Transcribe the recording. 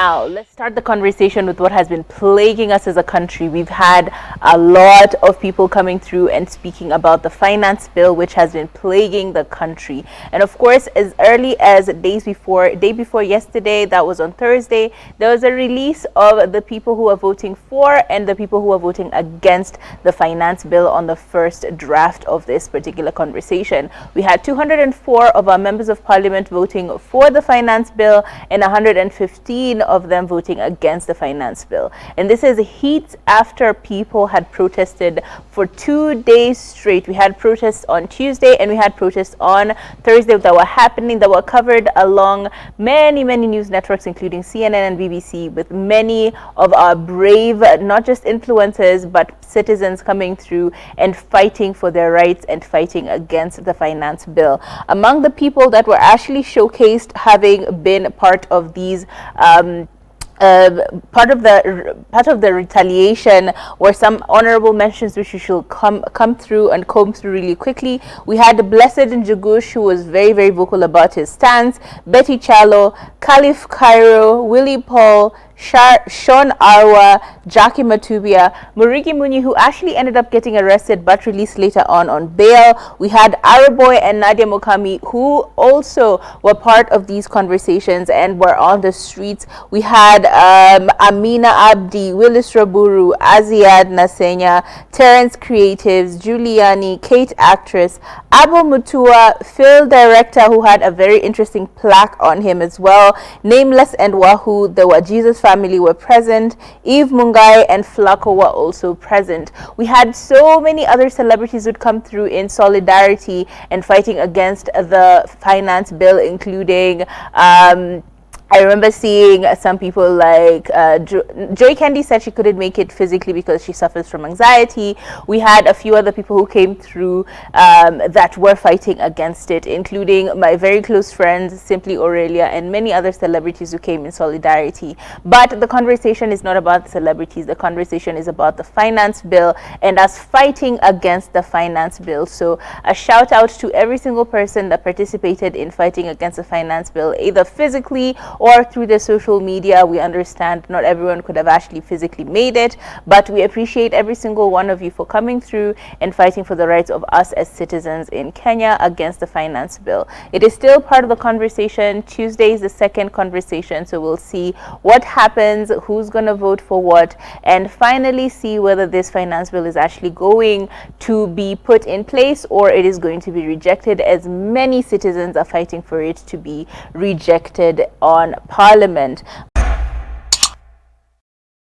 Now, let's start the conversation with what has been plaguing us as a country. We've had a lot of people coming through and speaking about the finance bill, which has been plaguing the country. And of course, as early as day before yesterday, that was on Thursday, there was a release of the people who are voting for and the people who are voting against the finance bill on the first draft of this particular conversation. We had 204 of our members of parliament voting for the finance bill and 115 of them voting against the finance bill. And this is heat after people had protested for 2 days straight. We had protests on Tuesday and we had protests on Thursday that were happening, that were covered along many news networks, including CNN and BBC, with many of our brave, not just influencers, but citizens coming through and fighting for their rights and fighting against the finance bill. Among the people that were actually showcased having been part of these part of the retaliation were some honorable mentions which we should come through and comb through really quickly. We had Blessed Njugush, who was very vocal about his stance, Betty Chalo, Khalif Cairo, Willie Paul, Sean Arwa, Jackie Matubia, Murigi Muni, who actually ended up getting arrested but released later on bail. We had Araboy and Nadia Mokami, who also were part of these conversations and were on the streets. We had Amina Abdi, Willis Raburu, Aziad Nasenya, Terence Creatives, Giuliani, Kate Actress, Abo Mutua, Phil Director, who had a very interesting plaque on him as well, Nameless and Wahoo, the Jesus family were present, Eve Mungai and Flacco were also present. We had so many other celebrities who'd come through in solidarity and fighting against the finance bill, including I remember seeing some people like Joy Candy said she couldn't make it physically because she suffers from anxiety. We had a few other people who came through that were fighting against it, including my very close friends, Simply Aurelia, and many other celebrities who came in solidarity. But the conversation is not about the celebrities. The conversation is about the finance bill and us fighting against the finance bill. So a shout out to every single person that participated in fighting against the finance bill, either physically or through the social media. We understand not everyone could have actually physically made it, but we appreciate every single one of you for coming through and fighting for the rights of us as citizens in Kenya against the finance bill. It is still part of the conversation. Tuesday is the second conversation, so we'll see what happens, who's going to vote for what, and finally see whether this finance bill is actually going to be put in place or it is going to be rejected, as many citizens are fighting for it to be rejected on Parliament.